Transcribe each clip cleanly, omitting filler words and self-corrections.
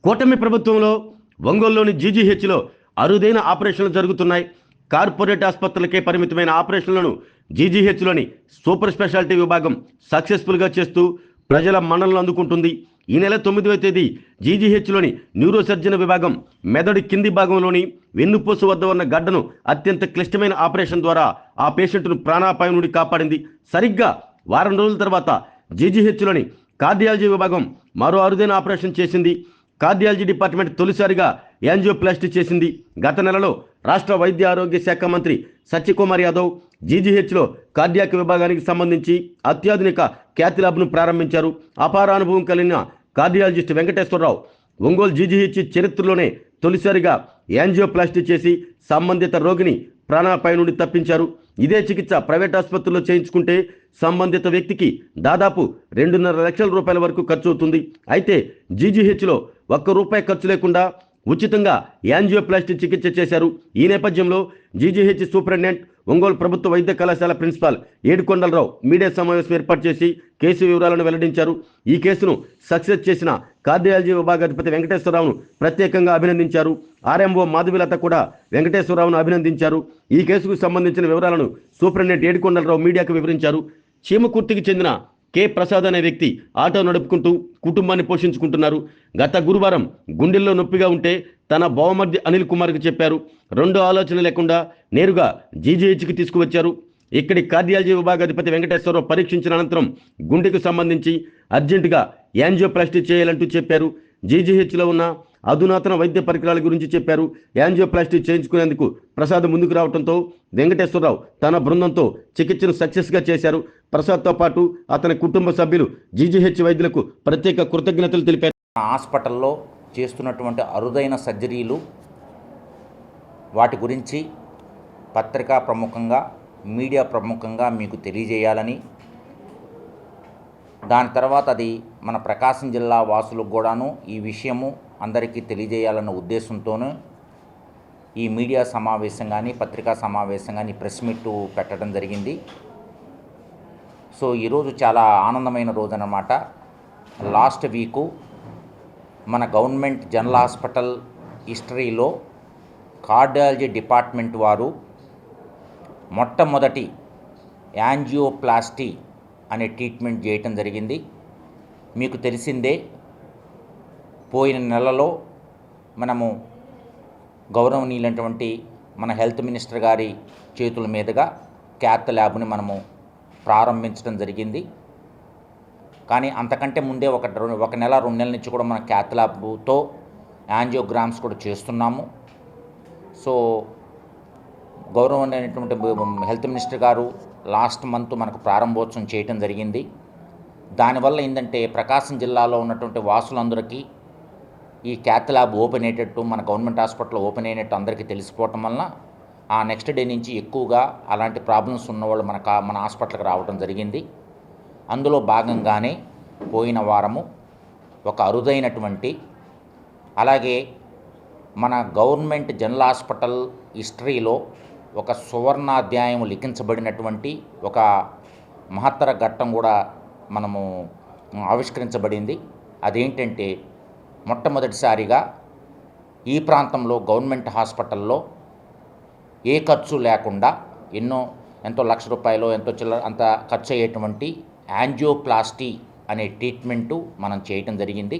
కూటమి ప్రభుత్వంలో ఒంగోలులోని జీజీహెచ్లో అరుదైన ఆపరేషన్లు జరుగుతున్నాయి. కార్పొరేట్ ఆసుపత్రులకే పరిమితమైన ఆపరేషన్లను జీజీహెచ్లోని సూపర్ స్పెషాలిటీ విభాగం సక్సెస్ఫుల్గా చేస్తూ ప్రజల మన్ననలు అందుకుంటుంది. ఈ నెల 9వ తేదీ జీజీహెచ్లోని న్యూరోసర్జన్ విభాగం మెదడు కింది భాగంలోని వెన్నుపూస వద్ద ఉన్న గడ్డను అత్యంత క్లిష్టమైన ఆపరేషన్ ద్వారా ఆ పేషెంట్ను ప్రాణాపాయం నుండి కాపాడింది. సరిగ్గా వారం రోజుల తర్వాత జీజీహెచ్లోని కార్డియాలజీ విభాగం మరో అరుదైన ఆపరేషన్ చేసింది. కార్డియాలజీ డిపార్ట్మెంట్ తొలిసారిగా యాంజియోప్లాస్టీ చేసింది. గత నెలలో రాష్ట్ర వైద్య ఆరోగ్య శాఖ మంత్రి సత్యకుమార్ యాదవ్ జీజీహెచ్లో కార్డియాక్ విభాగానికి సంబంధించి అత్యాధునిక క్యాథ్ ల్యాబ్ను ప్రారంభించారు. అపార అనుభవం కలిగిన కార్డియాలజిస్ట్ వెంకటేశ్వరరావు ఒంగోలు జీజీహెచ్ చరిత్రలోనే తొలిసారిగా యాంజియోప్లాస్టీ చేసి సంబంధిత రోగిని ప్రాణాపాయం నుండి తప్పించారు. ఇదే చికిత్స ప్రైవేట్ ఆసుపత్రుల్లో చేయించుకుంటే సంబంధిత వ్యక్తికి దాదాపు 2.5 లక్షల రూపాయల వరకు ఖర్చు అవుతుంది. అయితే జీజీహెచ్లో ₹1 ఖర్చు లేకుండా ఉచితంగా యాంజియోప్లాస్టీ చికిత్స చేశారు. ఈ నేపథ్యంలో జీజీహెచ్ సూపరింటెండెంట్ ఒంగోలు ప్రభుత్వ వైద్య కళాశాల ప్రిన్సిపాల్ ఏడుకొండలరావు మీడియా సమావేశం ఏర్పాటు చేసి కేసు వివరాలను వెల్లడించారు. ఈ కేసును సక్సెస్ చేసిన కార్డియాలజీ విభాగాధిపతి వెంకటేశ్వరరావును ప్రత్యేకంగా అభినందించారు. ఆర్ఎంఓ మాధవిలత కూడా వెంకటేశ్వరరావును అభినందించారు. ఈ కేసుకు సంబంధించిన వివరాలను సూపరింటెండెంట్ ఏడుకొండలరావు మీడియాకు వివరించారు. చీమకుర్తికి చెందిన కె ప్రసాద్ అనే వ్యక్తి ఆటో నడుపుకుంటూ కుటుంబాన్ని పోషించుకుంటున్నారు. గత గురువారం గుండెల్లో నొప్పిగా ఉంటే తన బావమర్ది అనిల్ కుమార్కి చెప్పారు. రెండో ఆలోచన లేకుండా నేరుగా జీజీహెచ్కి తీసుకువచ్చారు. ఇక్కడి కార్డియాలజీ విభాగాధిపతి వెంకటేశ్వరరావు పరీక్షించిన అనంతరం గుండెకు సంబంధించి అర్జెంటుగా యాంజియోప్లాస్టీ చేయాలంటూ చెప్పారు. జీజీహెచ్లో ఉన్న అధునాతన వైద్య పరికరాల గురించి చెప్పారు. యాంజియోప్లాస్టీ చేయించుకునేందుకు ప్రసాద్ ముందుకు రావడంతో వెంకటేశ్వరరావు తన బృందంతో చికిత్సను సక్సెస్గా చేశారు. ప్రసాద్తో పాటు అతని కుటుంబ సభ్యులు జీజీహెచ్ వైద్యులకు ప్రత్యేక కృతజ్ఞతలు తెలిపారు. హాస్పిటల్లో చేస్తున్నటువంటి అరుదైన సర్జరీలు వాటి గురించి పత్రికా ప్రముఖంగా మీడియా ప్రముఖంగా మీకు తెలియజేయాలని, దాని తర్వాత అది మన ప్రకాశం జిల్లా వాసులకు కూడాను ఈ విషయము అందరికీ తెలియజేయాలన్న ఉద్దేశంతోనూ ఈ మీడియా సమావేశం కానీ పత్రికా సమావేశం కానీ ప్రెస్ మీట్ పెట్టడం జరిగింది. సో ఈరోజు చాలా ఆనందమైన రోజు అన్నమాట. లాస్ట్ వీకు మన గవర్నమెంట్ జనరల్ హాస్పిటల్ హిస్టరీలో కార్డియాలజీ డిపార్ట్మెంట్ వారు మొట్టమొదటి యాంజియోప్లాస్టీ అనే ట్రీట్మెంట్ చేయటం జరిగింది. మీకు తెలిసిందే, పోయిన నెలలో మనము గౌరవనీయులైనటువంటి మన హెల్త్ మినిస్టర్ గారి చేతుల మీదుగా క్యాథ్ ల్యాబ్ని మనము ప్రారంభించడం జరిగింది. కానీ అంతకంటే ముందే ఒక నెల 2 నెలల నుంచి కూడా మన క్యాథ్ ల్యాబ్తో యాంజియోగ్రామ్స్ కూడా చేస్తున్నాము. సో గౌరవమైనటువంటి హెల్త్ మినిస్టర్ గారు లాస్ట్ మంత్ మనకు ప్రారంభోత్సవం చేయటం జరిగింది. దానివల్ల ఏంటంటే ప్రకాశం జిల్లాలో ఉన్నటువంటి వాసులందరికీ ఈ క్యాథ్ ల్యాబ్ ఓపెన్ అయ్యేటట్టు, మన గవర్నమెంట్ హాస్పిటల్ ఓపెన్ అయినట్టు అందరికీ తెలిసిపోవటం వలన ఆ నెక్స్ట్ డే నుంచి ఎక్కువగా అలాంటి ప్రాబ్లమ్స్ ఉన్నవాళ్ళు మన హాస్పిటల్కి రావడం జరిగింది. అందులో భాగంగానే పోయిన వారము ఒక అరుదైనటువంటి, అలాగే మన గవర్నమెంట్ జనరల్ హాస్పిటల్ హిస్టరీలో ఒక సువర్ణాధ్యాయం లిఖించబడినటువంటి ఒక మహత్తర ఘట్టం కూడా మనము ఆవిష్కరించబడింది. అదేంటంటే మొట్టమొదటిసారిగా ఈ ప్రాంతంలో గవర్నమెంట్ హాస్పిటల్లో ఏ ఖర్చు లేకుండా ఎంతో ₹1,00,000 ఎంతో చిల్లర అంత ఖర్చు అయ్యేటువంటి యాంజియోప్లాస్టీ అనే ట్రీట్మెంటు మనం చేయటం జరిగింది.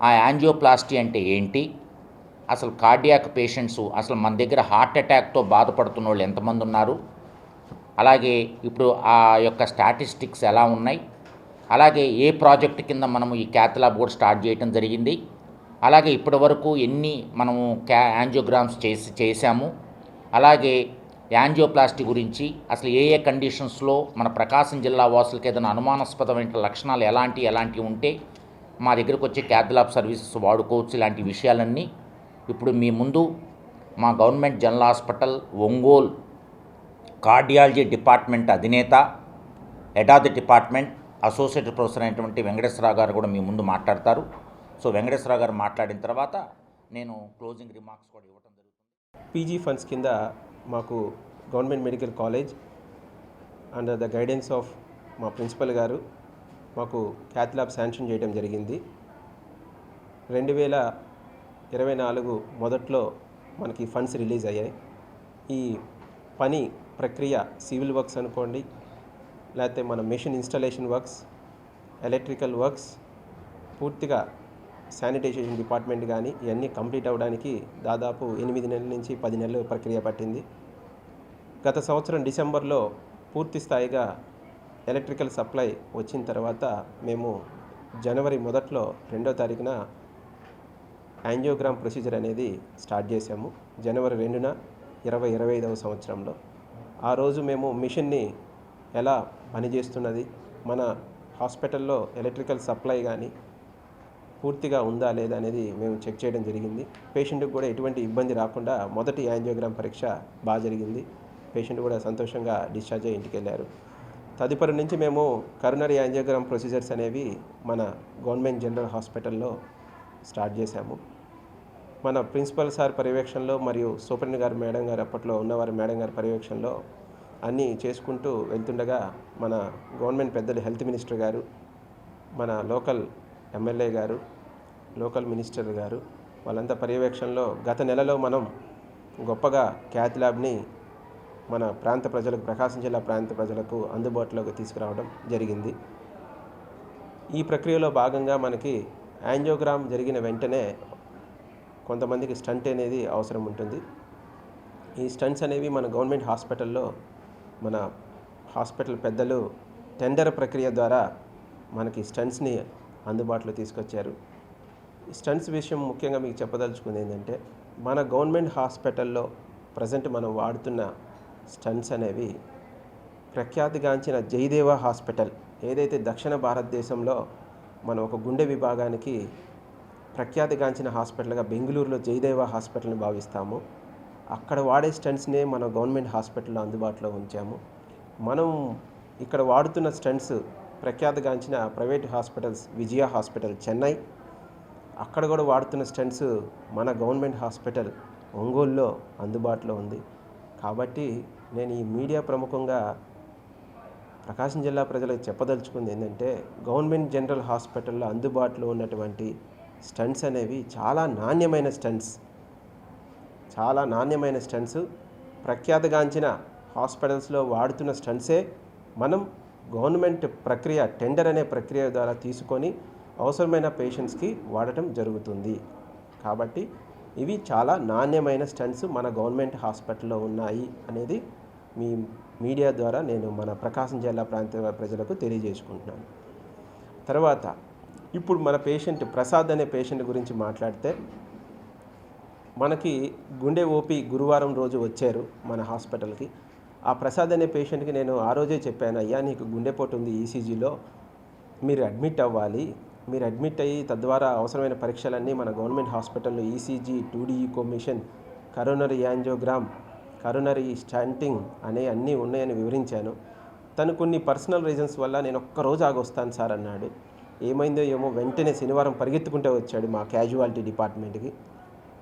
ఆ యాంజియోప్లాస్టీ అంటే ఏంటి, అసలు కార్డియాక్ పేషెంట్స్, అసలు మన దగ్గర హార్ట్ అటాక్తో బాధపడుతున్న వాళ్ళు ఎంతమంది ఉన్నారు, అలాగే ఇప్పుడు ఆ యొక్క స్టాటిస్టిక్స్ ఎలా ఉన్నాయి, అలాగే ఏ ప్రాజెక్ట్ కింద మనము ఈ క్యాథ్ ల్యాబ్ కూడా స్టార్ట్ చేయడం జరిగింది, అలాగే ఇప్పటి వరకు ఎన్ని మనము యాంజియోగ్రామ్స్ చేశాము, అలాగే యాంజియోప్లాస్టీ గురించి అసలు ఏ కండిషన్స్లో మన ప్రకాశం జిల్లా వాసులకి ఏదైనా అనుమానాస్పదమైన లక్షణాలు ఎలాంటివి ఉంటే మా దగ్గరకు వచ్చి క్యాథ్ ల్యాబ్ సర్వీసెస్ వాడుకోవచ్చు. ఇలాంటి విషయాలన్నీ ఇప్పుడు మీ ముందు మా government general hospital Ongole cardiology department అధినేత, head of the department, associate professor అయినటువంటి వెంకటేశ్వరరావు గారు కూడా మీ ముందు మాట్లాడతారు. సో వెంకటేశ్వరరావు గారు మాట్లాడిన తర్వాత నేను క్లోజింగ్ రిమార్క్స్ కూడా ఇవ్వడం జరుగుతుంది. పీజీ ఫండ్స్ కింద మాకు government medical college under the guidance of మా ప్రిన్సిపల్ గారు మాకు క్యాథ్ ల్యాబ్ శాంక్షన్ చేయడం జరిగింది. 2024 మొదట్లో మనకి ఫండ్స్ రిలీజ్ అయ్యాయి. ఈ పని ప్రక్రియ సివిల్ వర్క్స్ అనుకోండి, లేకపోతే మన machine installation works, electrical works, పూర్తిగా శానిటైజేషన్ డిపార్ట్మెంట్ కానీ ఇవన్నీ కంప్లీట్ అవ్వడానికి దాదాపు 8 నెలల నుంచి 10 నెలలు ప్రక్రియ పట్టింది. గత సంవత్సరం డిసెంబర్లో పూర్తి స్థాయిగా ఎలక్ట్రికల్ సప్లై వచ్చిన తర్వాత మేము జనవరి మొదట్లో 2వ తారీఖున యాంజియోగ్రామ్ ప్రొసీజర్ అనేది స్టార్ట్ చేశాము. జనవరి 2న 2025వ సంవత్సరంలో ఆ రోజు మేము మిషన్ని ఎలా పనిచేస్తున్నది, మన హాస్పిటల్లో ఎలక్ట్రికల్ సప్లై కానీ పూర్తిగా ఉందా లేదా అనేది మేము చెక్ చేయడం జరిగింది. పేషెంట్కి కూడా ఎటువంటి ఇబ్బంది రాకుండా మొదటి యాంజియోగ్రామ్ పరీక్ష బాగా జరిగింది. పేషెంట్ కూడా సంతోషంగా డిశ్చార్జ్ అయ్యి ఇంటికి వెళ్ళారు. తదుపరి నుంచి మేము కరోనరీ యాంజియోగ్రామ్ ప్రొసీజర్స్ అనేవి మన గవర్నమెంట్ జనరల్ హాస్పిటల్లో స్టార్ట్ చేశాము. మన ప్రిన్సిపల్ సార్ పర్యవేక్షణలో మరియు సూపరింటెండెంట్ గారు మేడం గారు అప్పట్లో ఉన్నవారు మేడం గారి పర్యవేక్షణలో అన్నీ చేసుకుంటూ వెళ్తుండగా మన గవర్నమెంట్ పెద్దలు హెల్త్ మినిస్టర్ గారు, మన లోకల్ ఎమ్మెల్యే గారు, లోకల్ మినిస్టర్ గారు వాళ్ళంతా పర్యవేక్షణలో గత నెలలో మనం గొప్పగా క్యాత్ ల్యాబ్ని మన ప్రాంత ప్రజలకు, ప్రకాశం జిల్లా ప్రాంత ప్రజలకు అందుబాటులోకి తీసుకురావడం జరిగింది. ఈ ప్రక్రియలో భాగంగా మనకి యాంజియోగ్రామ్ జరిగిన వెంటనే కొంతమందికి స్టంట్ అనేది అవసరం ఉంటుంది. ఈ స్టంట్స్ అనేవి మన గవర్నమెంట్ హాస్పిటల్లో మన హాస్పిటల్ పెద్దలు టెండర్ ప్రక్రియ ద్వారా మనకి స్టంట్స్ని అందుబాటులో తీసుకొచ్చారు. ఈ స్టంట్స్ విషయం ముఖ్యంగా మీకు చెప్పదలుచుకుంది ఏంటంటే, మన గవర్నమెంట్ హాస్పిటల్లో ప్రజెంట్ మనం వాడుతున్న స్టంట్స్ అనేవి ప్రఖ్యాతిగాంచిన జయదేవ హాస్పిటల్ ఏదైతే దక్షిణ భారతదేశంలో మనం ఒక గుండె విభాగానికి ప్రఖ్యాతిగాంచిన హాస్పిటల్గా బెంగళూరులో జయదేవ హాస్పిటల్ని భావిస్తాము. అక్కడ వాడే స్టంట్స్నే మన గవర్నమెంట్ హాస్పిటల్లో అందుబాటులో ఉంచాము. మనం ఇక్కడ వాడుతున్న స్టంట్స్ ప్రఖ్యాతిగాంచిన ప్రైవేట్ హాస్పిటల్స్ విజయ హాస్పిటల్ చెన్నై, అక్కడ కూడా వాడుతున్న స్టంట్స్ మన గవర్నమెంట్ హాస్పిటల్ ఒంగోలులో అందుబాటులో ఉంది. కాబట్టి నేను ఈ మీడియా ప్రముఖంగా ప్రకాశం జిల్లా ప్రజలకు చెప్పదలుచుకుంది ఏంటంటే, గవర్నమెంట్ జనరల్ హాస్పిటల్లో అందుబాటులో ఉన్నటువంటి స్టంట్స్ అనేవి చాలా నాణ్యమైన స్టంట్స్, ప్రఖ్యాతిగాంచిన హాస్పిటల్స్లో వాడుతున్న స్టంట్సే మనం గవర్నమెంట్ ప్రక్రియ టెండర్ అనే ప్రక్రియ ద్వారా తీసుకొని అవసరమైన పేషెంట్స్కి వాడటం జరుగుతుంది. కాబట్టి ఇవి చాలా నాణ్యమైన స్టంట్స్ మన గవర్నమెంట్ హాస్పిటల్లో ఉన్నాయి అనేది మీ మీడియా ద్వారా నేను మన ప్రకాశం జిల్లా ప్రాంత ప్రజలకు తెలియజేసుకుంటున్నాను. తర్వాత ఇప్పుడు మన పేషెంట్ ప్రసాద్ అనే పేషెంట్ గురించి మాట్లాడితే, మనకి గుండె ఓపీ గురువారం రోజు వచ్చారు మన హాస్పిటల్కి. ఆ ప్రసాద్ అనే పేషెంట్కి నేను ఆ రోజే చెప్పాను, అయ్యా నీకు గుండెపోటు ఉంది, ఈసీజీలో మీరు అడ్మిట్ అవ్వాలి. మీరు అడ్మిట్ అయ్యి తద్వారా అవసరమైన పరీక్షలన్నీ మన గవర్నమెంట్ హాస్పిటల్లో ECG, 2D echo machine, coronary angiogram, coronary stenting అనే అన్నీ ఉన్నాయని వివరించాను. తను కొన్ని పర్సనల్ రీజన్స్ వల్ల నేను ఒక్కరోజు ఆగొస్తాను సార్ అన్నాడు. ఏమైందో ఏమో వెంటనే శనివారం పరిగెత్తుకుంటూ వచ్చాడు మా క్యాజువాలిటీ డిపార్ట్మెంట్కి.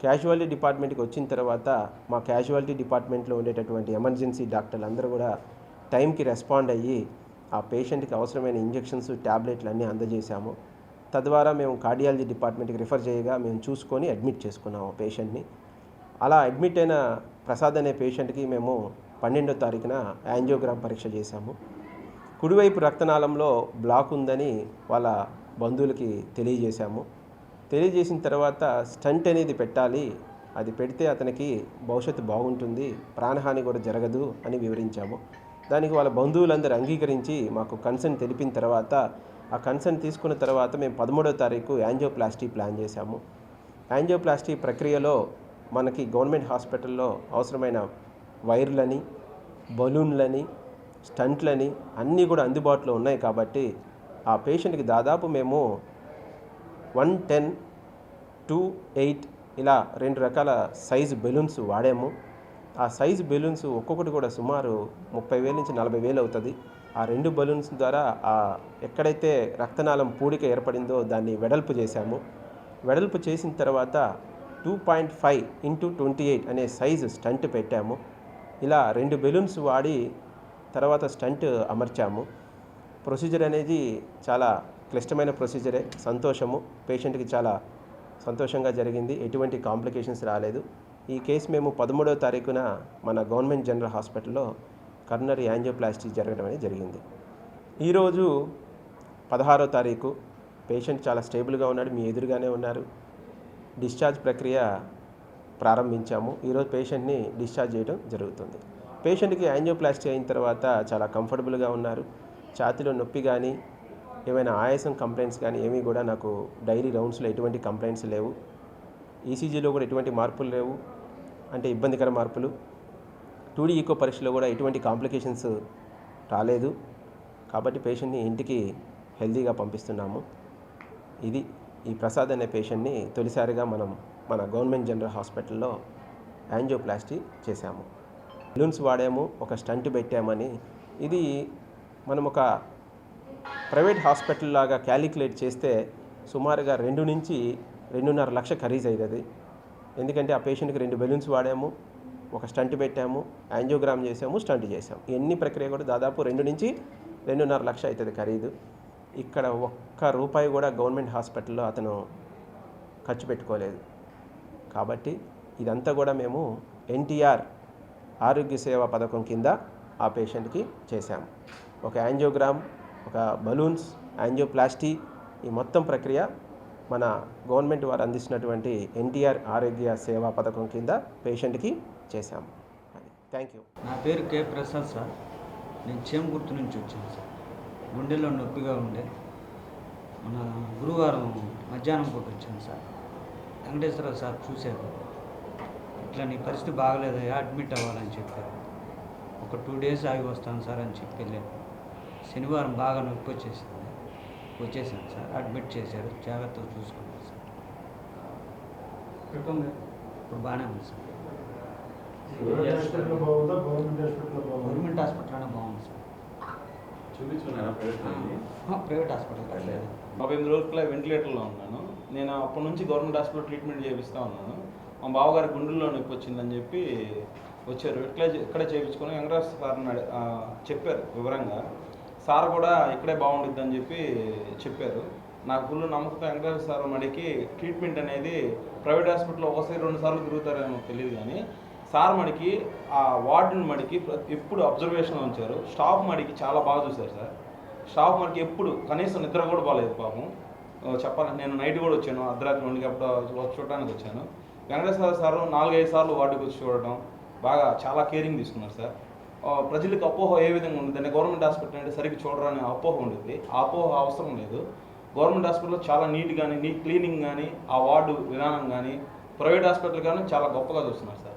క్యాజువాలిటీ డిపార్ట్మెంట్కి వచ్చిన తర్వాత మా క్యాజువాలిటీ డిపార్ట్మెంట్లో ఉండేటటువంటి ఎమర్జెన్సీ డాక్టర్లు అందరూ కూడా టైంకి రెస్పాండ్ అయ్యి ఆ పేషెంట్కి అవసరమైన ఇంజెక్షన్స్, ట్యాబ్లెట్లు అన్నీ అందజేశాము. తద్వారా మేము కార్డియాలజీ డిపార్ట్మెంట్కి రిఫర్ చేయగా మేము చూసుకొని అడ్మిట్ చేసుకున్నాము పేషెంట్ని. అలా అడ్మిట్ అయిన ప్రసాద్ అనే పేషెంట్కి మేము 12వ తారీఖున యాంజియోగ్రామ్ పరీక్ష చేశాము. కుడివైపు రక్తనాళంలో బ్లాక్ ఉందని వాళ్ళ బంధువులకి తెలియజేశాము. తెలియజేసిన తర్వాత స్టంట్ అనేది పెట్టాలి, అది పెడితే అతనికి భవిష్యత్తు బాగుంటుంది, ప్రాణహాని కూడా జరగదు అని వివరించాము. దానికి వాళ్ళ బంధువులందరూ అంగీకరించి మాకు కన్సర్న్ తెలిపిన తర్వాత, ఆ కన్సర్న్ తీసుకున్న తర్వాత మేము 13వ తారీఖు యాంజియోప్లాస్టీ ప్లాన్ చేశాము. యాంజియోప్లాస్టీ ప్రక్రియలో మనకి గవర్నమెంట్ హాస్పిటల్లో అవసరమైన వైర్లని, బలూన్లని, స్టంట్లని అన్నీ కూడా అందుబాటులో ఉన్నాయి. కాబట్టి ఆ పేషెంట్కి దాదాపు మేము 110, 208 ఇలా 2 రకాల సైజు బెలూన్స్ వాడాము. ఆ సైజు బెలూన్స్ ఒక్కొక్కటి కూడా సుమారు 30,000 నుంచి 40,000 అవుతుంది. ఆ 2 బెలూన్స్ ద్వారా ఎక్కడైతే రక్తనాళం పూడిక ఏర్పడిందో దాన్ని వెడల్పు చేశాము. వెడల్పు చేసిన తర్వాత 2.5 x 28 అనే సైజు స్టంట్ పెట్టాము. ఇలా 2 బెలూన్స్ వాడి తర్వాత స్టంట్ అమర్చాము. ప్రొసీజర్ అనేది చాలా క్లిష్టమైన ప్రొసీజరే. సంతోషము, పేషెంట్కి చాలా సంతోషంగా జరిగింది. ఎటువంటి కాంప్లికేషన్స్ రాలేదు. ఈ కేసు మేము 13వ తారీఖున మన గవర్నమెంట్ జనరల్ హాస్పిటల్లో కరోనరీ యాంజియోప్లాస్టీ జరగడం అనేది జరిగింది. ఈరోజు 16వ తారీఖు పేషెంట్ చాలా స్టేబుల్గా ఉన్నాడు. మీ ఎదురుగానే ఉన్నారు. డిశ్చార్జ్ ప్రక్రియ ప్రారంభించాము. ఈరోజు పేషెంట్ని డిశ్చార్జ్ చేయడం జరుగుతుంది. పేషెంట్కి యాంజియోప్లాస్టీ అయిన తర్వాత చాలా కంఫర్టబుల్గా ఉన్నారు. ఛాతీలో నొప్పి కానీ ఏమైనా ఆయాసం కంప్లైంట్స్ కానీ ఏమీ కూడా నాకు డైలీ రౌండ్స్లో ఎటువంటి కంప్లైంట్స్ లేవు. ఈసీజీలో కూడా ఎటువంటి మార్పులు లేవు, అంటే ఇబ్బందికర మార్పులు. 2D ఈకో పరీక్షలో కూడా ఎటువంటి కాంప్లికేషన్స్ రాలేదు. కాబట్టి పేషెంట్ని ఇంటికి హెల్తీగా పంపిస్తున్నాము. ఇది ఈ ప్రసాద్ అనే పేషెంట్ని తొలిసారిగా మనం మన గవర్నమెంట్ జనరల్ హాస్పిటల్లో యాంజియోప్లాస్టీ చేశాము. బలూన్స్ వాడాము, ఒక స్టంట్ పెట్టామని. ఇది మనం ఒక ప్రైవేట్ హాస్పిటల్ లాగా క్యాలిక్యులేట్ చేస్తే సుమారుగా 2 నుంచి 2.5 లక్ష ఖరీదు అవుతుంది. ఎందుకంటే ఆ పేషెంట్కి 2 బెలూన్స్ వాడాము, ఒక స్టంట్ పెట్టాము, యాంజియోగ్రామ్ చేసాము, స్టంట్ చేసాము. ఇవన్నీ ప్రక్రియ కూడా దాదాపు 2 నుంచి 2.5 లక్ష అవుతుంది ఖరీదు. ఇక్కడ ఒక్క రూపాయి కూడా గవర్నమెంట్ హాస్పిటల్లో అతను ఖర్చు పెట్టుకోలేదు. కాబట్టి ఇదంతా కూడా మేము ఎన్టీఆర్ ఆరోగ్య సేవా పథకం కింద ఆ పేషెంట్కి చేశాము. ఒక యాంజియోగ్రామ్, ఒక బలూన్స్, యాంజియోప్లాస్టీ, ఈ మొత్తం ప్రక్రియ మన గవర్నమెంట్ వారు అందిస్తున్నటువంటి ఎన్టీఆర్ ఆరోగ్య సేవా పథకం కింద పేషెంట్కి చేశాము. Thank you. నా పేరు కే ప్రసాద్ సార్. నేను చేమగుర్తు నుంచి వచ్చాను సార్. గుండెలో నొప్పిగా ఉండే మన గురువారం మధ్యాహ్నం పూట వచ్చాను సార్. వెంకటేశ్వరరావు సార్ చూశారు. ఇట్లా నీ పరిస్థితి బాగలేదయ్యా, అడ్మిట్ అవ్వాలని చెప్పారు. ఒక 2 డేస్ ఆగి వస్తాను సార్ అని చెప్పి వెళ్ళాను. శనివారం బాగా నొప్పి వచ్చేసాను సార్. అడ్మిట్ చేశారు, జాగ్రత్తగా చూసుకున్నాను సార్. ఇప్పుడు బాగానే ఉంది సార్. గవర్నమెంట్ హాస్పిటల్లోనే బాగుంది సార్. ప్రైవేట్ హాస్పిటల్ లేదు. 48 రోజుల వెంటిలేటర్లో ఉన్నాను. నేను అప్పటి నుంచి గవర్నమెంట్ హాస్పిటల్ ట్రీట్మెంట్ చేపిస్తూ ఉన్నాను. మా బావగారి గుండెల్లో నొప్పి వచ్చిందని చెప్పి వచ్చారు. ఇక్కడే చేయించుకొని వెంకటేశ్వర సార్ని చెప్పారు వివరంగా. సార్ కూడా ఇక్కడే బాగుండిద్ది అని చెప్పి చెప్పారు. నాకు ఫుల్ నమ్మకంతో వెంకటేశ్వర సార్ మడికి ట్రీట్మెంట్ అనేది ప్రైవేట్ హాస్పిటల్లో ఒకసారి 2 సార్లు తిరుగుతారేమో తెలియదు, కానీ సార్ మడికి ఆ వార్డుని మడికి ఎప్పుడు అబ్జర్వేషన్ ఉంచారు. స్టాఫ్ మడికి చాలా బాగా చూశారు సార్. స్టాఫ్ మడికి ఎప్పుడు కనీసం నిద్ర కూడా బాగాలేదు పాపం. చెప్పాలంటే నేను నైట్ కూడా వచ్చాను, అర్ధరాత్రి 2 గంటల చూడటానికి వచ్చాను. వెంకటేశ్వర సార్ 4-5 సార్లు వార్డుకి వచ్చి చూడటం, బాగా చాలా కేరింగ్ తీసుకున్నారు సార్. ప్రజలకు అపోహ ఏ విధంగా ఉంటుంది, గవర్నమెంట్ హాస్పిటల్ అంటే సరిగ్గా చూడరని అపోహ ఉండేది. ఆ అపోహ అవసరం లేదు. గవర్నమెంట్ హాస్పిటల్లో చాలా నీట్ కానీ, నీట్ క్లీనింగ్ కానీ, ఆ వార్డు విధానం కానీ, ప్రైవేట్ హాస్పిటల్ కానీ చాలా గొప్పగా చూస్తున్నారు సార్.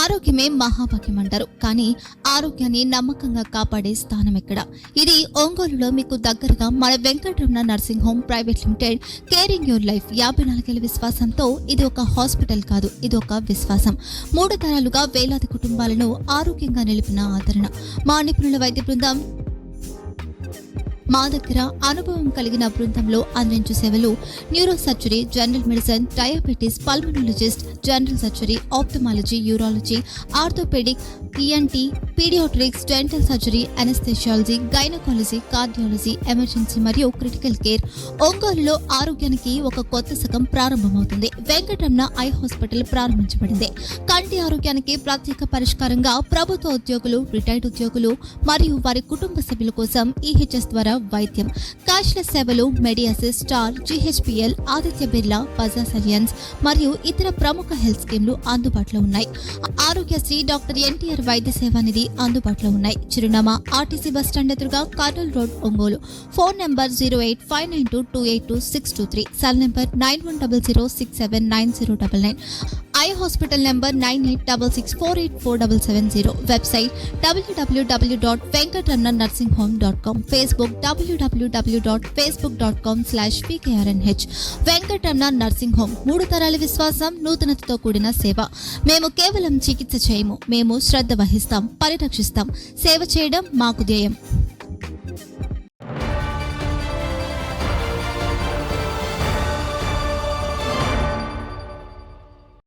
ఆరోగ్యమే మహాభాగ్యం అంటారు, కానీ ఆరోగ్యాన్ని నమ్మకంగా కాపాడే స్థానం ఎక్కడ? ఇది ఒంగోలులో మీకు దగ్గరగా మన Venkataramana nursing home private limited. Caring your life 54 ఏళ్ల విశ్వాసంతో ఇది ఒక హాస్పిటల్ కాదు, ఇది ఒక విశ్వాసం. 3 తరాలుగా వేలాది కుటుంబాలను ఆరోగ్యంగా నిలిపిన ఆదరణ. మా నిపుణుల వైద్య బృందం మా దగ్గర అనుభవం కలిగిన బృందంలో అందించే సేవలు neuro surgery, general medicine, diabetes, pulmonologist, general surgery, ophthalmology, urology, orthopaedic, ENT, paediatrics, dental surgery, anaesthesiology, gynaecology, cardiology, emergency మరియు క్రిటికల్ కేర్. ఒంగోలులో ఆరోగ్యానికి ఒక కొత్త శకం ప్రారంభమవుతుంది. వెంకటరమణ ఐ హాస్పిటల్ ప్రారంభించబడింది. కంటి ఆరోగ్యానికి ప్రత్యేక పరిష్కారంగా ప్రభుత్వ ఉద్యోగులు, రిటైర్డ్ ఉద్యోగులు మరియు వారి కుటుంబ సభ్యుల కోసం EHS ద్వారా వైద్యం, క్యాష్లెస్ సేవలు, Mediassist, Star, GHPL, Aditya Birla, Bajaj Allianz మరియు ఇతర ప్రముఖ హెల్త్ స్కీమ్లు అందుబాటులో ఉన్నాయి. ఆరోగ్యశ్రీ, డాక్టర్ ఎన్టీఆర్ వైద్య సేవా నిధి అందుబాటులో ఉన్నాయి. చిరునామా ఆర్టీసీ బస్టాండ్ ఎదురుగా, Kurnool road, Ongole. Phone number 08592282623, cell number 9100679099. Eye hospital number 9866484770. Website www.venkatramanarsinghome.com. Facebook www.facebook.com/pkrnh. Venkataramana nursing home, 3 తరాల విశ్వాసం, నూతనతతో కూడిన సేవ. మేము కేవలం చికిత్స చేయము, మేము శ్రద్ధ వహిస్తాం, పరిరక్షిస్తాం. సేవ చేయడం మాకు ధ్యేయం.